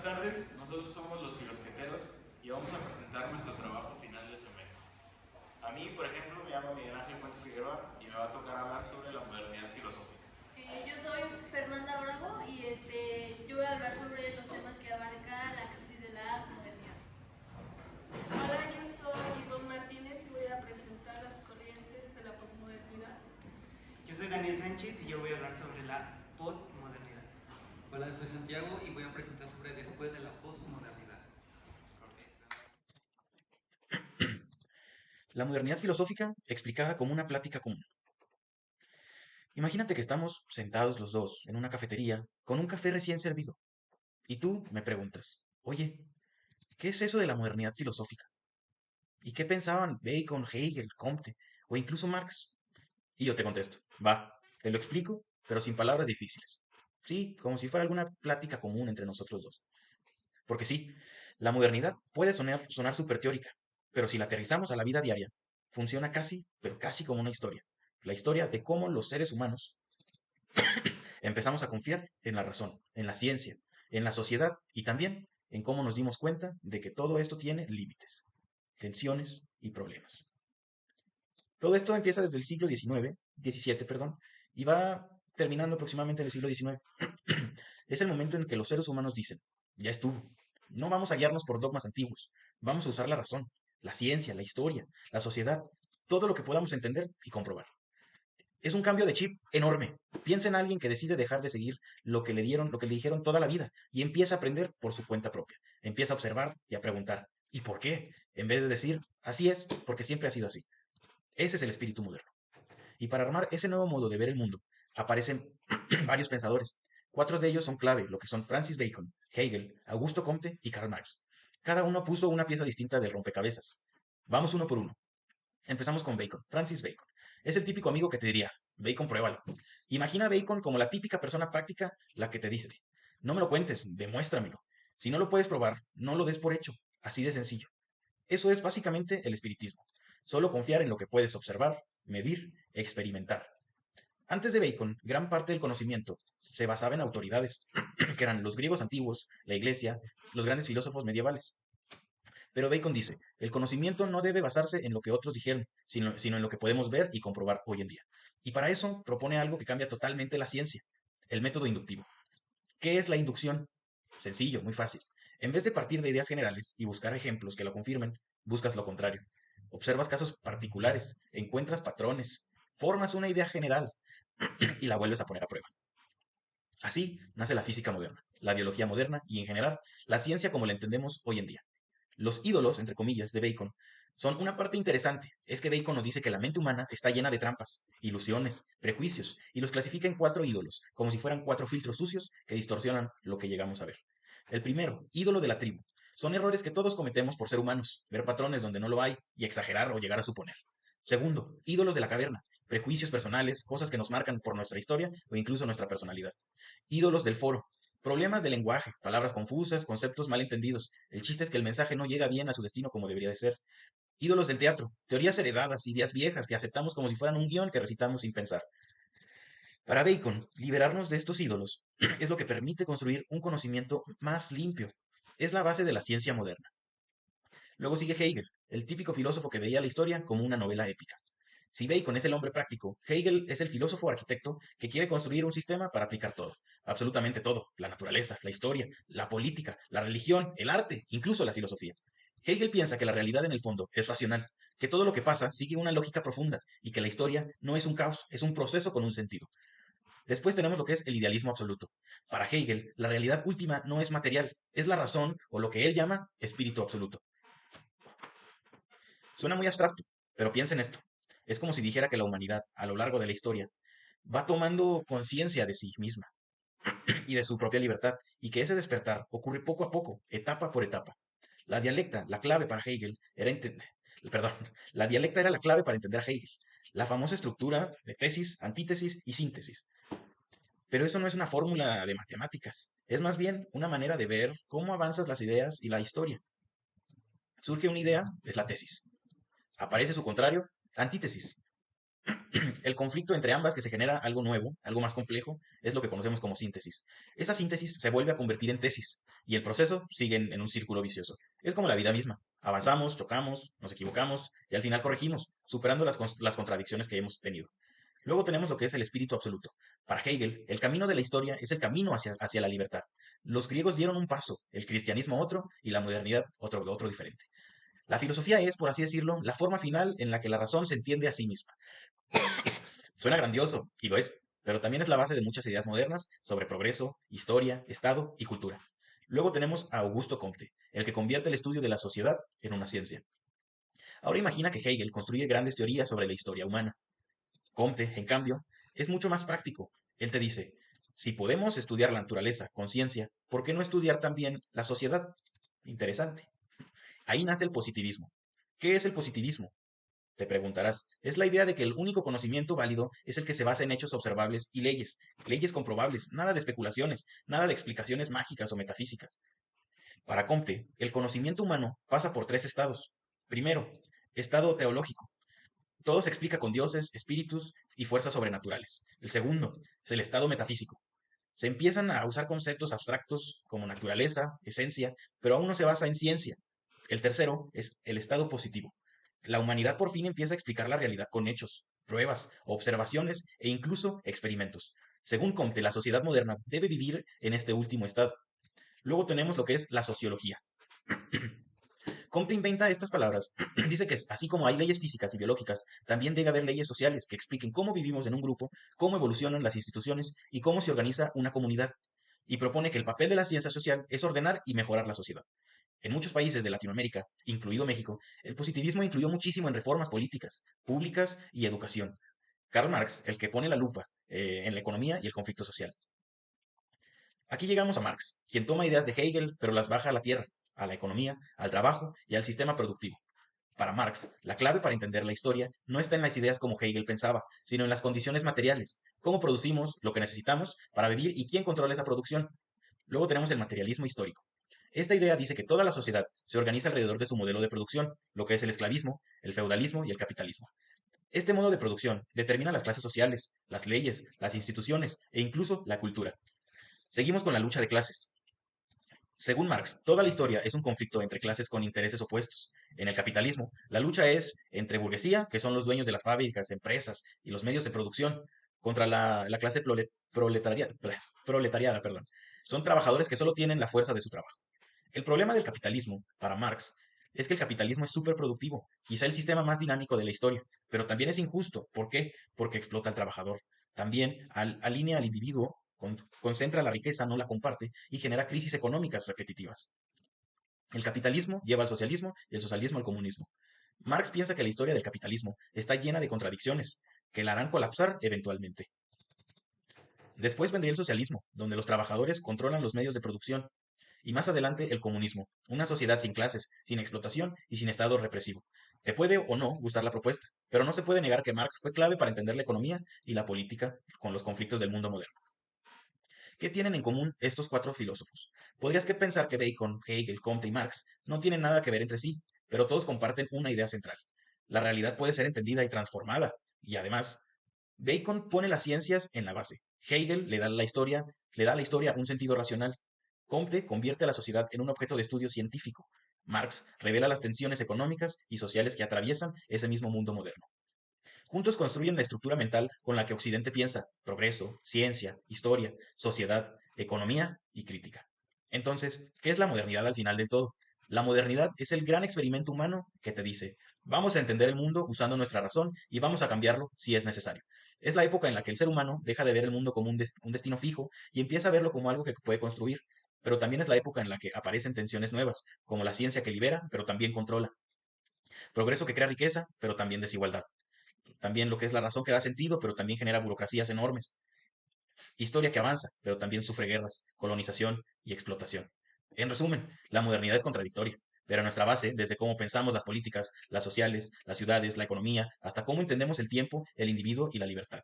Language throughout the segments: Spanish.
Buenas tardes, nosotros somos los filosqueteros y vamos a presentar nuestro trabajo final de semestre. A mí, por ejemplo, me llamo Miguel Ángel Puente Figueroa y me va a tocar hablar sobre la modernidad filosófica. Yo soy Fernanda Bravo y yo voy a hablar sobre los temas que abarca la crisis de la modernidad. Hola, yo soy Ivonne Martínez y voy a presentar las corrientes de la posmodernidad. Yo soy Daniel Sánchez y yo voy a hablar sobre la postmodernidad. Hola, soy Santiago y voy a presentar sobre después de la postmodernidad. La modernidad filosófica explicada como una plática común. Imagínate que estamos sentados los dos en una cafetería con un café recién servido. Y tú me preguntas, oye, ¿qué es eso de la modernidad filosófica? ¿Y qué pensaban Bacon, Hegel, Comte o incluso Marx? Y yo te contesto, va, te lo explico, pero sin palabras difíciles. Sí, como si fuera alguna plática común entre nosotros dos. Porque sí, la modernidad puede sonar súper teórica, pero si la aterrizamos a la vida diaria, funciona casi, pero casi como una historia. La historia de cómo los seres humanos empezamos a confiar en la razón, en la ciencia, en la sociedad y también en cómo nos dimos cuenta de que todo esto tiene límites, tensiones y problemas. Todo esto empieza desde el siglo XVII, perdón, y va terminando aproximadamente en el siglo XIX. Es el momento en que los seres humanos dicen, ya estuvo, no vamos a guiarnos por dogmas antiguos, vamos a usar la razón, la ciencia, la historia, la sociedad, todo lo que podamos entender y comprobar. Es un cambio de chip enorme. Piensa en alguien que decide dejar de seguir lo que le dieron, lo que le dijeron toda la vida y empieza a aprender por su cuenta propia. Empieza a observar y a preguntar, ¿y por qué? En vez de decir, así es, porque siempre ha sido así. Ese es el espíritu moderno. Y para armar ese nuevo modo de ver el mundo, aparecen varios pensadores. Cuatro de ellos son clave, lo que son Francis Bacon, Hegel, Augusto Comte y Karl Marx. Cada uno puso una pieza distinta del rompecabezas. Vamos uno por uno. Empezamos con Bacon, Francis Bacon. Es el típico amigo que te diría, Bacon, pruébalo. Imagina a Bacon como la típica persona práctica, la que te dice, no me lo cuentes, demuéstramelo. Si no lo puedes probar, no lo des por hecho. Así de sencillo. Eso es básicamente el espiritismo. Solo confiar en lo que puedes observar, medir, experimentar. Antes de Bacon, gran parte del conocimiento se basaba en autoridades, que eran los griegos antiguos, la iglesia, los grandes filósofos medievales. Pero Bacon dice, el conocimiento no debe basarse en lo que otros dijeron, sino en lo que podemos ver y comprobar hoy en día. Y para eso propone algo que cambia totalmente la ciencia, el método inductivo. ¿Qué es la inducción? Sencillo, muy fácil. En vez de partir de ideas generales y buscar ejemplos que lo confirmen, buscas lo contrario. Observas casos particulares, encuentras patrones, formas una idea general y la vuelves a poner a prueba. Así nace la física moderna, la biología moderna y en general la ciencia como la entendemos hoy en día. Los ídolos, entre comillas, de Bacon son una parte interesante. Es que Bacon nos dice que la mente humana está llena de trampas, ilusiones, prejuicios, y los clasifica en cuatro ídolos, como si fueran cuatro filtros sucios que distorsionan lo que llegamos a ver. El primero, ídolo de la tribu. Son errores que todos cometemos por ser humanos, ver patrones donde no lo hay y exagerar o llegar a suponer. Segundo, ídolos de la caverna, prejuicios personales, cosas que nos marcan por nuestra historia o incluso nuestra personalidad. Ídolos del foro, problemas de lenguaje, palabras confusas, conceptos mal entendidos. El chiste es que el mensaje no llega bien a su destino como debería de ser. Ídolos del teatro, teorías heredadas, ideas viejas que aceptamos como si fueran un guión que recitamos sin pensar. Para Bacon, liberarnos de estos ídolos es lo que permite construir un conocimiento más limpio. Es la base de la ciencia moderna. Luego sigue Hegel, el típico filósofo que veía la historia como una novela épica. Si Bacon es el hombre práctico, Hegel es el filósofo arquitecto que quiere construir un sistema para aplicar todo, absolutamente todo, la naturaleza, la historia, la política, la religión, el arte, incluso la filosofía. Hegel piensa que la realidad en el fondo es racional, que todo lo que pasa sigue una lógica profunda y que la historia no es un caos, es un proceso con un sentido. Después tenemos lo que es el idealismo absoluto. Para Hegel, la realidad última no es material, es la razón o lo que él llama espíritu absoluto. Suena muy abstracto, pero piensa en esto. Es como si dijera que la humanidad, a lo largo de la historia, va tomando conciencia de sí misma y de su propia libertad, y que ese despertar ocurre poco a poco, etapa por etapa. La dialecta, la clave para Hegel, era entender, perdón, la dialecta era la clave para entender a Hegel, la famosa estructura de tesis, antítesis y síntesis. Pero eso no es una fórmula de matemáticas, es más bien una manera de ver cómo avanzas las ideas y la historia. Surge una idea, es la tesis. Aparece su contrario, antítesis. El conflicto entre ambas que se genera algo nuevo, algo más complejo, es lo que conocemos como síntesis. Esa síntesis se vuelve a convertir en tesis. y el proceso sigue en un círculo vicioso. Es como la vida misma. Avanzamos, chocamos, nos equivocamos y al final corregimos, superando las contradicciones que hemos tenido. Luego tenemos lo que es el espíritu absoluto. Para Hegel, el camino de la historia es el camino hacia la libertad. Los griegos dieron un paso, el cristianismo otro y la modernidad otro diferente. La filosofía es, por así decirlo, la forma final en la que la razón se entiende a sí misma. Suena grandioso, y lo es, pero también es la base de muchas ideas modernas sobre progreso, historia, Estado y cultura. Luego tenemos a Augusto Comte, el que convierte el estudio de la sociedad en una ciencia. Ahora imagina que Hegel construye grandes teorías sobre la historia humana. Comte, en cambio, es mucho más práctico. Él te dice, si podemos estudiar la naturaleza con ciencia, ¿por qué no estudiar también la sociedad? Interesante. Ahí nace el positivismo. ¿Qué es el positivismo? Te preguntarás, es la idea de que el único conocimiento válido es el que se basa en hechos observables y leyes, leyes comprobables, nada de especulaciones, nada de explicaciones mágicas o metafísicas. Para Comte, el conocimiento humano pasa por tres estados. Primero, estado teológico. Todo se explica con dioses, espíritus y fuerzas sobrenaturales. El segundo es el estado metafísico. Se empiezan a usar conceptos abstractos como naturaleza, esencia, pero aún no se basa en ciencia. El tercero es el estado positivo. La humanidad por fin empieza a explicar la realidad con hechos, pruebas, observaciones e incluso experimentos. Según Comte, la sociedad moderna debe vivir en este último estado. Luego tenemos lo que es la sociología. Comte inventa estas palabras. Dice que así como hay leyes físicas y biológicas, también debe haber leyes sociales que expliquen cómo vivimos en un grupo, cómo evolucionan las instituciones y cómo se organiza una comunidad. Y propone que el papel de la ciencia social es ordenar y mejorar la sociedad. En muchos países de Latinoamérica, incluido México, el positivismo influyó muchísimo en reformas políticas, públicas y educación. Karl Marx, el que pone la lupa en la economía y el conflicto social. Aquí llegamos a Marx, quien toma ideas de Hegel, pero las baja a la tierra, a la economía, al trabajo y al sistema productivo. Para Marx, la clave para entender la historia no está en las ideas como Hegel pensaba, sino en las condiciones materiales, cómo producimos lo que necesitamos para vivir y quién controla esa producción. Luego tenemos el materialismo histórico. Esta idea dice que toda la sociedad se organiza alrededor de su modelo de producción, lo que es el esclavismo, el feudalismo y el capitalismo. Este modo de producción determina las clases sociales, las leyes, las instituciones e incluso la cultura. Seguimos con la lucha de clases. Según Marx, toda la historia es un conflicto entre clases con intereses opuestos. En el capitalismo, la lucha es entre burguesía, que son los dueños de las fábricas, empresas y los medios de producción, contra la clase proletariada. Perdón. Son trabajadores que solo tienen la fuerza de su trabajo. El problema del capitalismo, para Marx, es que el capitalismo es súper productivo, quizá el sistema más dinámico de la historia, pero también es injusto. ¿Por qué? Porque explota al trabajador. También alinea al individuo, concentra la riqueza, no la comparte y genera crisis económicas repetitivas. El capitalismo lleva al socialismo y el socialismo al comunismo. Marx piensa que la historia del capitalismo está llena de contradicciones, que la harán colapsar eventualmente. Después vendría el socialismo, donde los trabajadores controlan los medios de producción, y más adelante el comunismo, una sociedad sin clases, sin explotación y sin estado represivo. Te puede o no gustar la propuesta, pero no se puede negar que Marx fue clave para entender la economía y la política con los conflictos del mundo moderno. ¿Qué tienen en común estos cuatro filósofos? Podrías que pensar que Bacon, Hegel, Comte y Marx no tienen nada que ver entre sí, pero todos comparten una idea central. La realidad puede ser entendida y transformada, y además, Bacon pone las ciencias en la base. Hegel le da a la historia un sentido racional. Comte convierte a la sociedad en un objeto de estudio científico. Marx revela las tensiones económicas y sociales que atraviesan ese mismo mundo moderno. Juntos construyen la estructura mental con la que Occidente piensa: progreso, ciencia, historia, sociedad, economía y crítica. Entonces, ¿qué es la modernidad al final del todo? La modernidad es el gran experimento humano que te dice: vamos a entender el mundo usando nuestra razón y vamos a cambiarlo si es necesario. Es la época en la que el ser humano deja de ver el mundo como un destino fijo y empieza a verlo como algo que puede construir, pero también es la época en la que aparecen tensiones nuevas, como la ciencia que libera, pero también controla, progreso que crea riqueza, pero también desigualdad. También lo que es la razón que da sentido, pero también genera burocracias enormes. Historia que avanza, pero también sufre guerras, colonización y explotación. En resumen, la modernidad es contradictoria, pero a nuestra base, desde cómo pensamos las políticas, las sociales, las ciudades, la economía, hasta cómo entendemos el tiempo, el individuo y la libertad.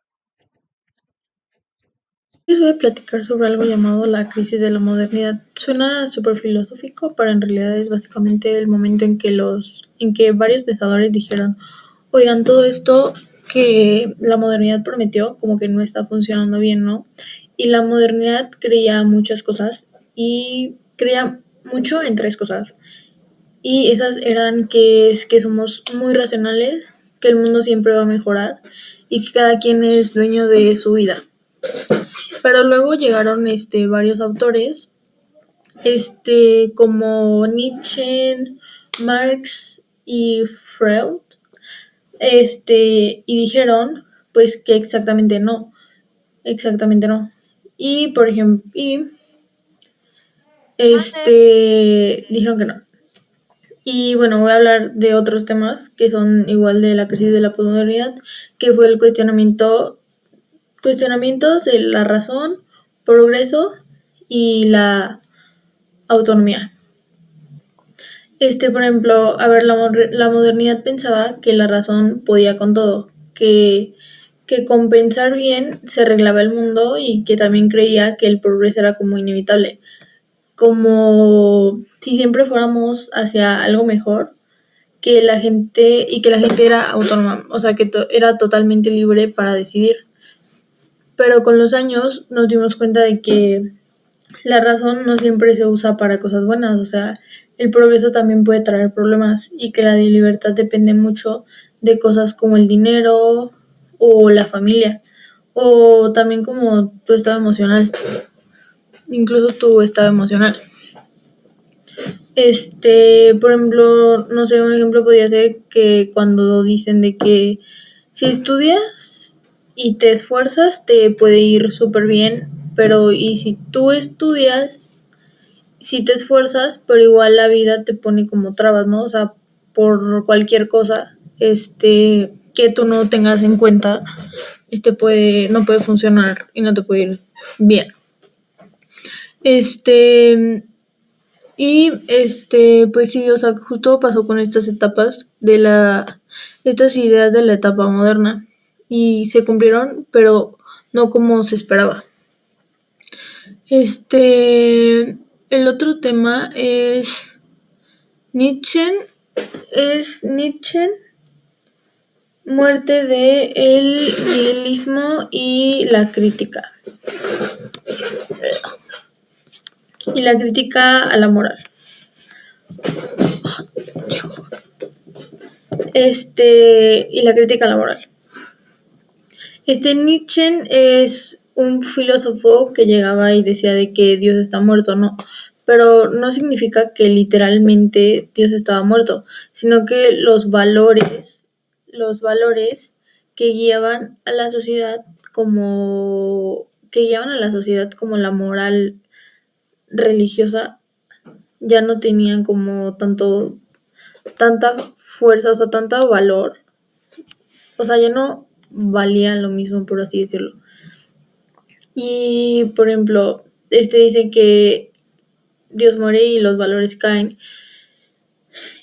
Les voy a platicar sobre algo llamado la crisis de la modernidad. Suena súper filosófico, pero en realidad es básicamente el momento en que varios pensadores dijeron: oigan, todo esto que la modernidad prometió como que no está funcionando bien, ¿no? Y la modernidad creía muchas cosas y creía mucho en 3 cosas. Y esas eran que es que somos muy racionales, que el mundo siempre va a mejorar y que cada quien es dueño de su vida. Pero luego llegaron varios autores, como Nietzsche, Marx y Freud, y dijeron pues que exactamente no. Y por ejemplo, dijeron que no. Y bueno, voy a hablar de otros temas que son igual de la crisis de la posmodernidad, que fue el cuestionamientos de la razón, progreso y la autonomía. Por ejemplo, a ver, la modernidad pensaba que la razón podía con todo, que con pensar bien se arreglaba el mundo y que también creía que el progreso era como inevitable, como si siempre fuéramos hacia algo mejor, que la gente era autónoma, o sea, que era totalmente libre para decidir. Pero con los años nos dimos cuenta de que la razón no siempre se usa para cosas buenas, o sea, el progreso también puede traer problemas y que la libertad depende mucho de cosas como el dinero o la familia o también como tu estado emocional, incluso tu estado emocional. Por ejemplo, no sé, un ejemplo podría ser que cuando dicen de que si estudias y te esfuerzas te puede ir súper bien, pero y si tú estudias, si te esfuerzas, pero igual la vida te pone como trabas, ¿no? O sea, por cualquier cosa, que tú no tengas en cuenta, no puede funcionar y no te puede ir bien. Y pues sí, o sea, justo pasó con estas etapas estas ideas de la etapa moderna y se cumplieron, pero no como se esperaba. El otro tema es Nietzsche, muerte de el nihilismo y la crítica. Y la crítica a la moral. Y la crítica a la moral. Nietzsche es un filósofo que llegaba y decía de que Dios está muerto, ¿no? Pero no significa que literalmente Dios estaba muerto, sino que los valores que guiaban a la sociedad como la moral religiosa ya no tenían como tanta fuerza, o sea, tanto valor, o sea, ya no valían lo mismo, por así decirlo. Y por ejemplo, dice que Dios muere y los valores caen.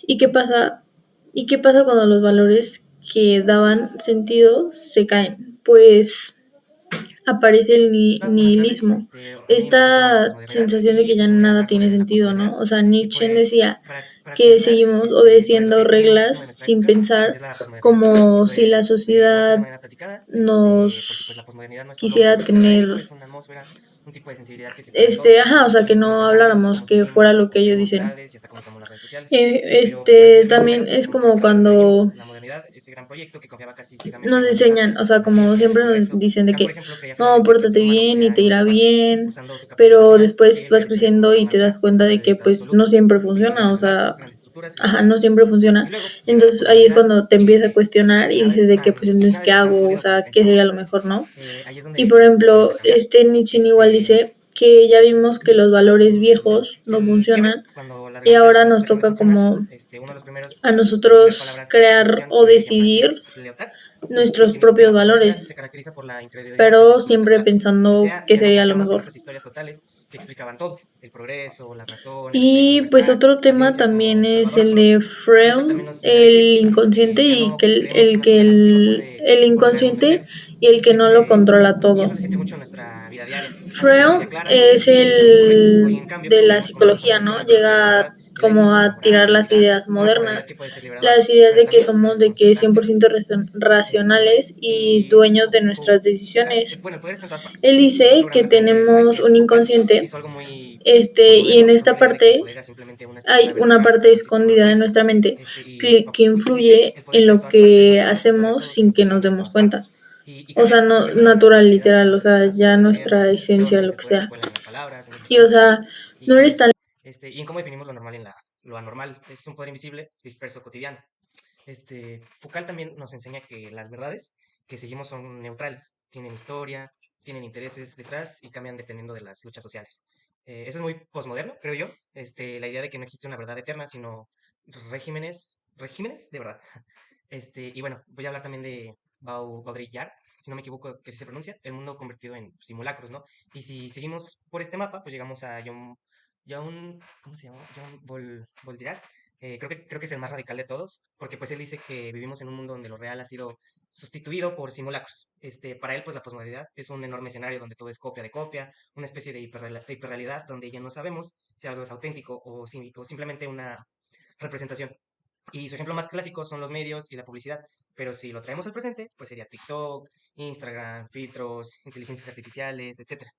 ¿Y qué pasa cuando los valores que daban sentido se caen? Pues aparece el nihilismo, esta sensación de que ya nada tiene sentido, ¿no? O sea, Nietzsche decía que seguimos obedeciendo reglas sin pensar, como si la sociedad nos quisiera tener, o sea, que no habláramos, que fuera lo que ellos dicen. También es como cuando nos enseñan, o sea, como siempre nos dicen de que no, pórtate bien y te irá bien, pero después vas creciendo y te das cuenta de que pues no siempre funciona, o sea, no siempre funciona. Entonces ahí es cuando te empiezas a cuestionar y dices de que pues entonces qué hago, o sea, qué sería lo mejor, ¿no? Y por ejemplo, Nietzsche igual dice que ya vimos que los valores viejos no funcionan y ahora nos toca como a nosotros crear o decidir nuestros propios valores, pero siempre pensando que sería lo mejor. Y pues otro tema también es el de Freud, el inconsciente y que el inconsciente y el que no lo controla todo. Freud es el de la psicología, ¿no? Llega como a tirar las ideas modernas, las ideas de que somos de que 100% racionales y dueños de nuestras decisiones. Bueno, el poder está en todas partes. Él dice que tenemos un inconsciente, Hizo algo muy y en esta moderno, que parte poder era simplemente una hay estructura una vertical, parte escondida en nuestra mente que influye en lo que hacemos sin que nos demos cuenta. O sea, no natural, literal, o sea, ya nuestra esencia, lo que sea. Y o sea, no eres tan... Y en cómo definimos lo normal lo anormal. Es un poder invisible, disperso, cotidiano. Foucault también nos enseña que las verdades que seguimos son neutrales, tienen historia, tienen intereses detrás y cambian dependiendo de las luchas sociales. Eso es muy posmoderno, creo yo. La idea de que no existe una verdad eterna, sino regímenes de verdad. Y bueno, voy a hablar también de Baudrillard, si no me equivoco que sí se pronuncia, el mundo convertido en simulacros, ¿no? Y si seguimos por este mapa, pues llegamos a ¿cómo se llama? John Baudrillard. Creo que es el más radical de todos, porque pues él dice que vivimos en un mundo donde lo real ha sido sustituido por simulacros. Para él, pues la posmodernidad es un enorme escenario donde todo es copia de copia, una especie de hiperrealidad donde ya no sabemos si algo es auténtico o simplemente una representación. Y su ejemplo más clásico son los medios y la publicidad, pero si lo traemos al presente, pues sería TikTok, Instagram, filtros, inteligencias artificiales, etcétera.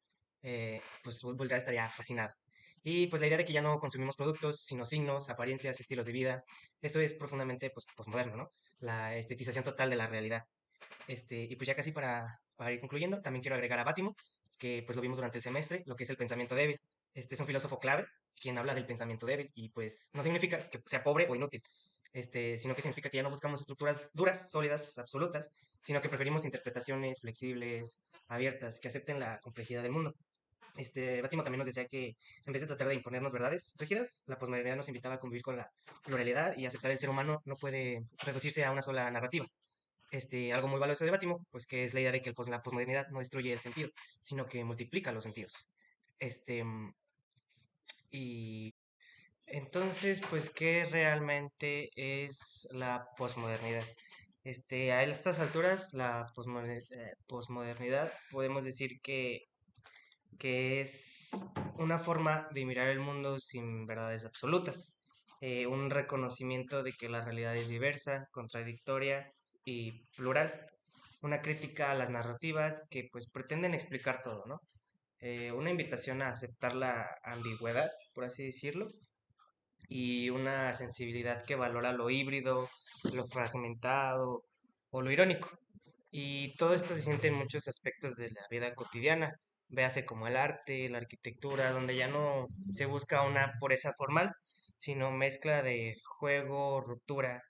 Pues Baudrillard estaría fascinado. Y pues la idea de que ya no consumimos productos, sino signos, apariencias, estilos de vida, eso es profundamente pues, posmoderno, ¿no? La estetización total de la realidad. Y pues ya casi para ir concluyendo, también quiero agregar a Bátimo, que pues lo vimos durante el semestre, lo que es el pensamiento débil. Este es un filósofo clave, quien habla del pensamiento débil, y pues no significa que sea pobre o inútil, sino que significa que ya no buscamos estructuras duras, sólidas, absolutas, sino que preferimos interpretaciones flexibles, abiertas, que acepten la complejidad del mundo. Bátimo también nos decía que en vez de tratar de imponernos verdades rígidas, la posmodernidad nos invitaba a convivir con la pluralidad y aceptar el ser humano no puede reducirse a una sola narrativa. Algo muy valioso de Bátimo, pues que es la idea de que la posmodernidad no destruye el sentido, sino que multiplica los sentidos. Y entonces, pues, ¿qué realmente es la posmodernidad? A estas alturas, la posmodernidad podemos decir que es una forma de mirar el mundo sin verdades absolutas, un reconocimiento de que la realidad es diversa, contradictoria y plural, una crítica a las narrativas que pues pretenden explicar todo, ¿no? Una invitación a aceptar la ambigüedad, por así decirlo, y una sensibilidad que valora lo híbrido, lo fragmentado o lo irónico. Y todo esto se siente en muchos aspectos de la vida cotidiana, véase como el arte, la arquitectura, donde ya no se busca una pureza formal, sino mezcla de juego, ruptura.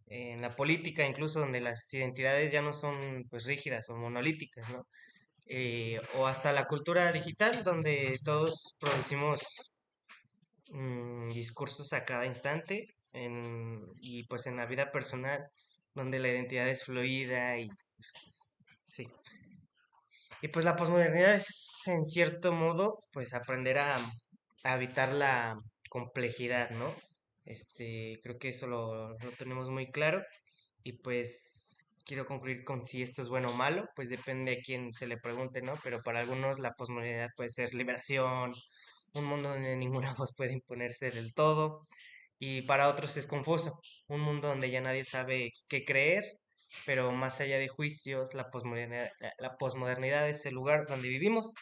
En la política incluso, donde las identidades ya no son pues rígidas o monolíticas, ¿no? O hasta la cultura digital, donde todos producimos discursos a cada instante, y pues en la vida personal, donde la identidad es fluida y pues, sí. Y pues la posmodernidad es en cierto modo pues aprender a evitar la complejidad, ¿no? Creo que eso lo tenemos muy claro y pues quiero concluir con si esto es bueno o malo, pues depende a quién se le pregunte, ¿no? Pero para algunos la posmodernidad puede ser liberación, un mundo donde ninguna voz puede imponerse del todo, y para otros es confuso, un mundo donde ya nadie sabe qué creer, pero más allá de juicios, la posmodernidad es el lugar donde vivimos,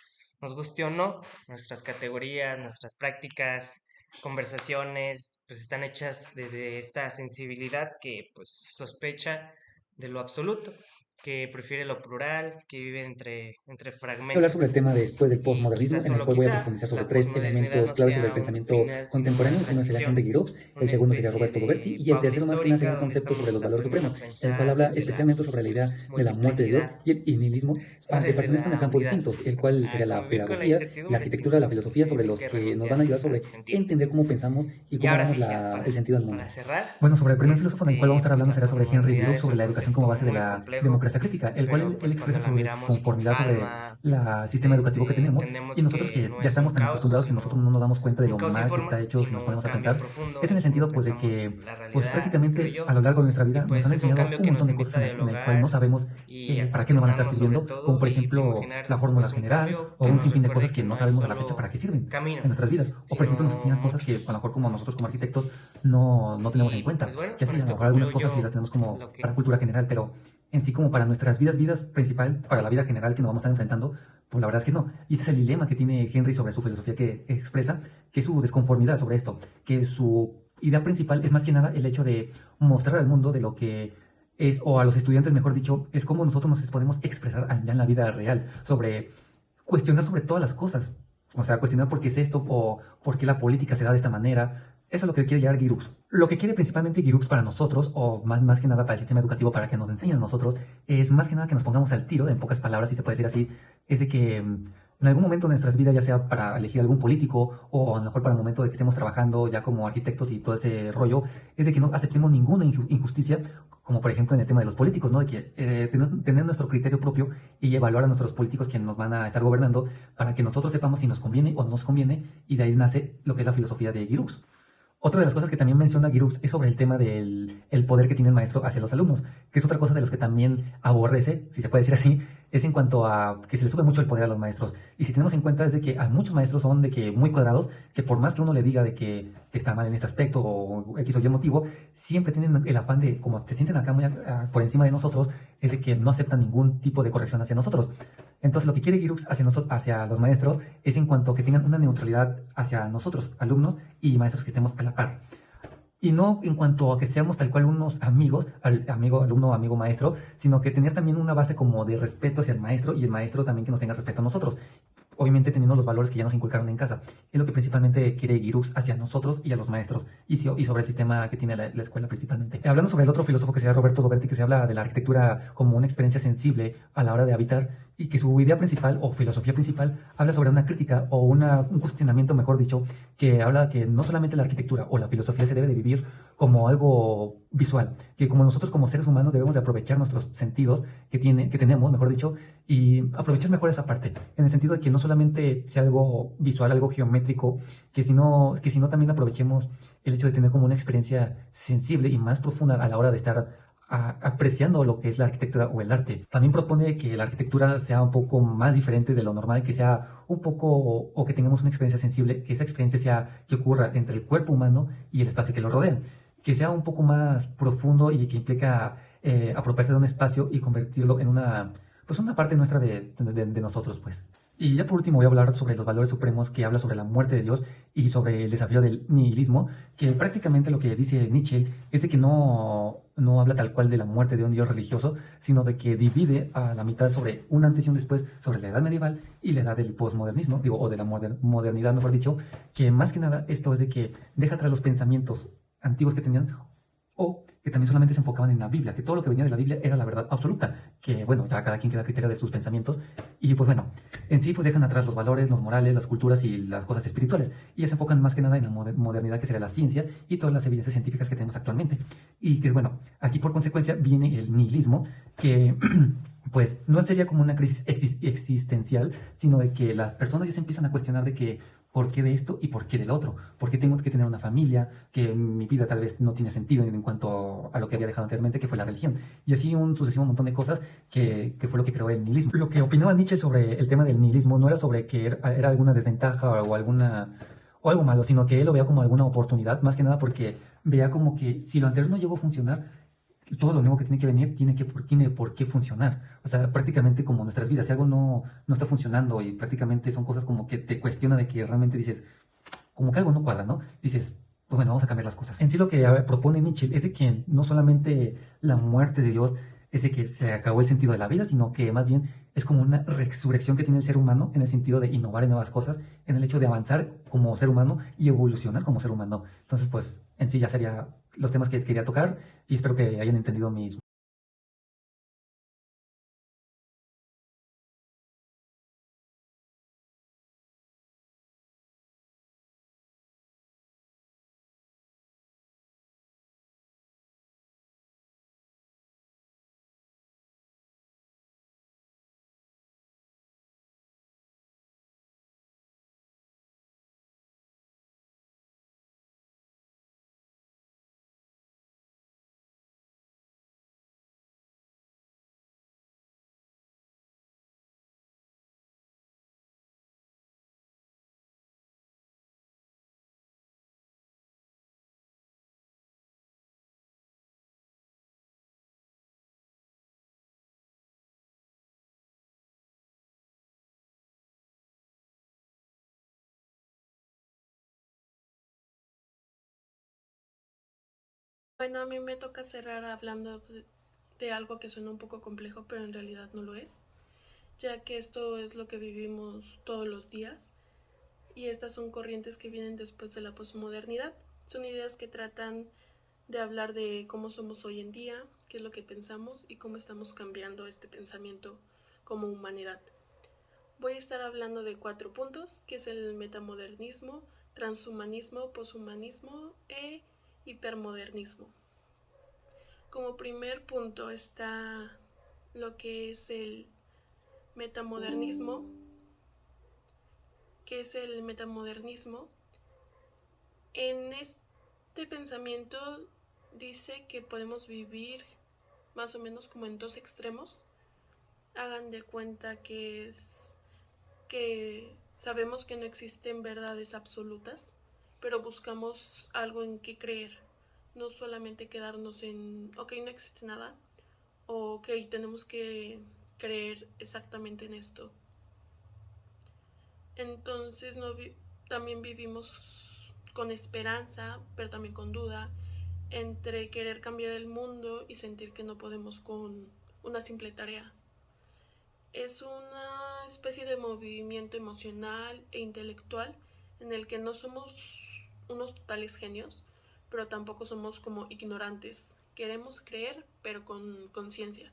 nos guste o no, nuestras categorías, nuestras prácticas, conversaciones, pues están hechas desde esta sensibilidad que pues sospecha de lo absoluto, que prefiere lo plural, que vive entre Hablar sobre el fragmentos. tema después del Y posmodernismo, quizás en el solo cual voy a quizá profundizar sobre la tres posmodernidad elementos no claves sobre el sea un pensamiento final, sino una contemporáneo. El primero sería Henri transición, Giroux, el una segundo sería especie Roberto Goberti, de y el pausa tercero más que nada sería un histórica donde concepto sobre estamos los valores aprendiendo supremos, a el cual pensar habla desde la especialmente sobre la idea de la muerte de Dios multiplicidad, y el nihilismo, no aunque desde pertenezcan a la campos unidad, distintos, el cual a sería la convivir con la pedagogía, la incertidumbre arquitectura, la sin filosofía, sobre los significa que nos renunciar van a ayudar al sobre sentido. entender cómo pensamos y Y cómo ahora damos sí, ya el sentido al mundo. para cerrar, Bueno, sobre el primer filósofo en el cual vamos a estar pues hablando la será sobre Henry posmodernidad Giroux, es sobre un la educación como concepto base de muy la complejo, democracia esa crítica, el cual pero él pues cuando expresa la su miramos y con desconformidad sobre calma, el sistema educativo que tenemos, entendemos y nosotros que que no ya es un estamos tan caos, acostumbrados que nosotros no sino nos damos cuenta de un lo caos sin mal que está forma, hecho si nos sino un ponemos a cambio pensar, profundo es en en el cómo sentido pues de pensamos que la pues realidad, creo prácticamente a yo. lo largo de nuestra Y vida nos pues han es un enseñado cambio un que montón nos de cosas invita a en el cual no dialogar sabemos y a para qué nos van a estar cuestionarnos sobre sirviendo, como todo por y ejemplo la imaginar fórmula pues un general cambio o que un nos sinfín de recuerde cosas que que no no es sabemos a la fecha solo para qué sirven camino, en nuestras vidas, o por ejemplo nos sino enseñan cosas que a lo muchos. mejor como nosotros como arquitectos no tenemos en Y cuenta, pues bueno, que con así a lo esto mejor algunas cosas sí las concluyo tenemos como lo que para cultura general, pero en sí como para nuestras vidas principal, para la vida general que nos vamos a estar enfrentando, pues la verdad es que no. Y ese es el dilema que tiene Henry sobre su filosofía que expresa, que es su desconformidad sobre esto, que su idea principal es más que nada el hecho de mostrar al mundo de lo que es, o a los estudiantes mejor dicho, es cómo nosotros nos podemos expresar ya en la vida real, sobre cuestionar sobre todas las cosas. O sea, cuestionar por qué es esto o por qué la política se da de esta manera. Eso es lo que quiere llegar Giroux. Lo que quiere principalmente Giroux para nosotros, o más que nada para el sistema educativo, para que nos enseñen a nosotros, es más que nada que nos pongamos al tiro, en pocas palabras, si se puede decir así, es de que en algún momento de nuestras vidas, ya sea para elegir algún político, o a lo mejor para el momento de que estemos trabajando ya como arquitectos y todo ese rollo, es de que no aceptemos ninguna injusticia, como por ejemplo en el tema de los políticos, ¿no? De que tener nuestro criterio propio y evaluar a nuestros políticos que nos van a estar gobernando para que nosotros sepamos si nos conviene o no nos conviene, y de ahí nace lo que es la filosofía de Giroux. Otra de las cosas que también menciona Giroux es sobre el tema del el poder que tiene el maestro hacia los alumnos, que es otra cosa de los que también aborrece, si se puede decir así, es en cuanto a que se le sube mucho el poder a los maestros. Y si tenemos en cuenta es de que a muchos maestros son de que muy cuadrados, que por más que uno le diga de que está mal en este aspecto o X o Y motivo, siempre tienen el afán de, como se sienten acá muy por encima de nosotros, es de que no aceptan ningún tipo de corrección hacia nosotros. Entonces lo que quiere Giroux hacia los maestros es en cuanto a que tengan una neutralidad hacia nosotros, alumnos y maestros que estemos a la par. Y no en cuanto a que seamos tal cual unos amigos, amigo alumno, amigo maestro, sino que tener también una base como de respeto hacia el maestro y el maestro también que nos tenga respeto a nosotros. Obviamente teniendo los valores que ya nos inculcaron en casa. Es lo que principalmente quiere Giroux hacia nosotros y a los maestros, y sobre el sistema que tiene la escuela principalmente. Hablando sobre el otro filósofo que se llama Roberto Doberti, que se habla de la arquitectura como una experiencia sensible a la hora de habitar, y que su idea principal o filosofía principal habla sobre una crítica o un cuestionamiento, mejor dicho, que habla que no solamente la arquitectura o la filosofía se debe de vivir como algo visual, que como nosotros como seres humanos debemos de aprovechar nuestros sentidos que tenemos, mejor dicho, y aprovechar mejor esa parte, en el sentido de que no solamente sea algo visual, algo geométrico, que sino también aprovechemos el hecho de tener como una experiencia sensible y más profunda a la hora de estar apreciando lo que es la arquitectura o el arte. También propone que la arquitectura sea un poco más diferente de lo normal, que sea un poco, o que tengamos una experiencia sensible, que esa experiencia sea que ocurra entre el cuerpo humano y el espacio que lo rodea, que sea un poco más profundo y que implica apropiarse de un espacio y convertirlo en una parte nuestra de nosotros, pues. Y ya por último voy a hablar sobre los valores supremos, que habla sobre la muerte de Dios y sobre el desafío del nihilismo, que prácticamente lo que dice Nietzsche es de que no habla tal cual de la muerte de un Dios religioso, sino de que divide a la mitad sobre un antes y un después, sobre la edad medieval y la edad del posmodernismo, digo, o de la modernidad, mejor dicho, que más que nada esto es de que deja atrás los pensamientos antiguos que tenían, o que también solamente se enfocaban en la Biblia, que todo lo que venía de la Biblia era la verdad absoluta, que bueno, ya cada quien queda a criterio de sus pensamientos, y pues bueno, en sí pues dejan atrás los valores, los morales, las culturas y las cosas espirituales, y ya se enfocan más que nada en la modernidad, que sería la ciencia y todas las evidencias científicas que tenemos actualmente. Y que bueno, aquí por consecuencia viene el nihilismo, que pues no sería como una crisis existencial, sino de que las personas ya se empiezan a cuestionar de que ¿por qué de esto y por qué del otro? ¿Por qué tengo que tener una familia? Que mi vida tal vez no tiene sentido en cuanto a lo que había dejado anteriormente, que fue la religión. Y así un sucesivo montón de cosas que fue lo que creó el nihilismo. Lo que opinaba Nietzsche sobre el tema del nihilismo no era sobre que era alguna desventaja o algo malo, sino que él lo veía como alguna oportunidad, más que nada porque veía como que si lo anterior no llegó a funcionar, todo lo nuevo que tiene que venir tiene por qué funcionar. O sea, prácticamente como nuestras vidas, si algo no está funcionando y prácticamente son cosas como que te cuestiona de que realmente dices, como que algo no cuadra, ¿no? Dices, pues bueno, vamos a cambiar las cosas. En sí lo que propone Nietzsche es de que no solamente la muerte de Dios es de que se acabó el sentido de la vida, sino que más bien es como una resurrección que tiene el ser humano en el sentido de innovar en nuevas cosas, en el hecho de avanzar como ser humano y evolucionar como ser humano. Entonces, pues en sí ya sería los temas que quería tocar, y espero que hayan entendido mis Bueno, a mí me toca cerrar hablando de algo que suena un poco complejo, pero en realidad no lo es, ya que esto es lo que vivimos todos los días y estas son corrientes que vienen después de la posmodernidad. Son ideas que tratan de hablar de cómo somos hoy en día, qué es lo que pensamos y cómo estamos cambiando este pensamiento como humanidad. Voy a estar hablando de 4 puntos, que es el metamodernismo, transhumanismo, poshumanismo e hipermodernismo. Como primer punto está lo que es el metamodernismo. ¿Qué es el metamodernismo? En este pensamiento dice que podemos vivir más o menos como en 2 extremos. Hagan de cuenta que sabemos que no existen verdades absolutas, pero buscamos algo en qué creer. No solamente quedarnos en, ok, no existe nada, o ok, tenemos que creer exactamente en esto. Entonces también vivimos con esperanza, pero también con duda, entre querer cambiar el mundo y sentir que no podemos con una simple tarea. Es una especie de movimiento emocional e intelectual en el que no somos unos totales genios, pero tampoco somos como ignorantes. Queremos creer, pero con conciencia.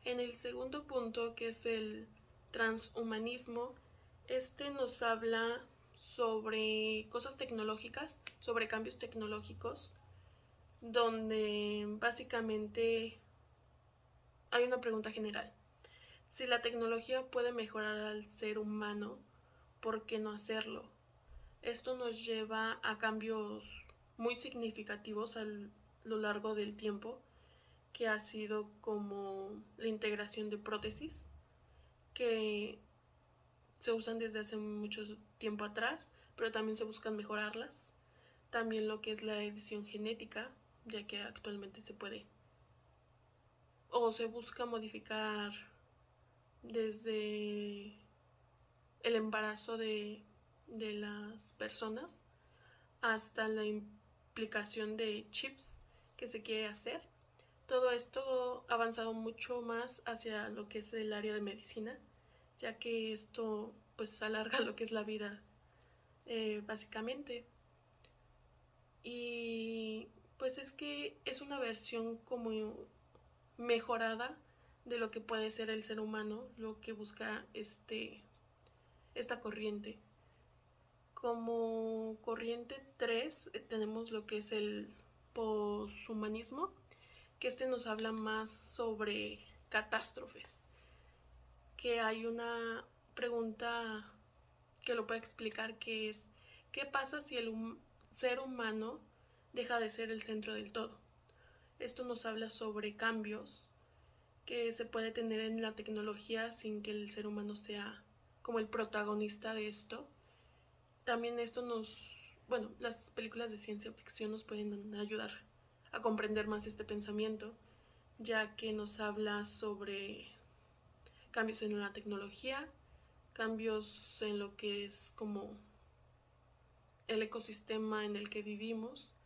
En el segundo punto, que es el transhumanismo, este nos habla sobre cosas tecnológicas, sobre cambios tecnológicos, donde básicamente hay una pregunta general. Si la tecnología puede mejorar al ser humano, ¿por qué no hacerlo? Esto nos lleva a cambios muy significativos a lo largo del tiempo, que ha sido como la integración de prótesis, que se usan desde hace mucho tiempo atrás, pero también se buscan mejorarlas. También lo que es la edición genética, ya que actualmente se puede o se busca modificar desde el embarazo de las personas hasta la implicación de chips que se quiere hacer. Todo esto ha avanzado mucho más hacia lo que es el área de medicina, ya que esto pues alarga lo que es la vida básicamente. Y pues es que es una versión como mejorada de lo que puede ser el ser humano, lo que busca esta corriente. Como corriente 3 tenemos lo que es el poshumanismo, que nos habla más sobre catástrofes, que hay una pregunta que lo puede explicar, que es ¿qué pasa si el ser humano deja de ser el centro del todo? Esto nos habla sobre cambios que se puede tener en la tecnología sin que el ser humano sea como el protagonista de esto. También las películas de ciencia ficción nos pueden ayudar a comprender más este pensamiento, ya que nos habla sobre cambios en la tecnología, cambios en lo que es como el ecosistema en el que vivimos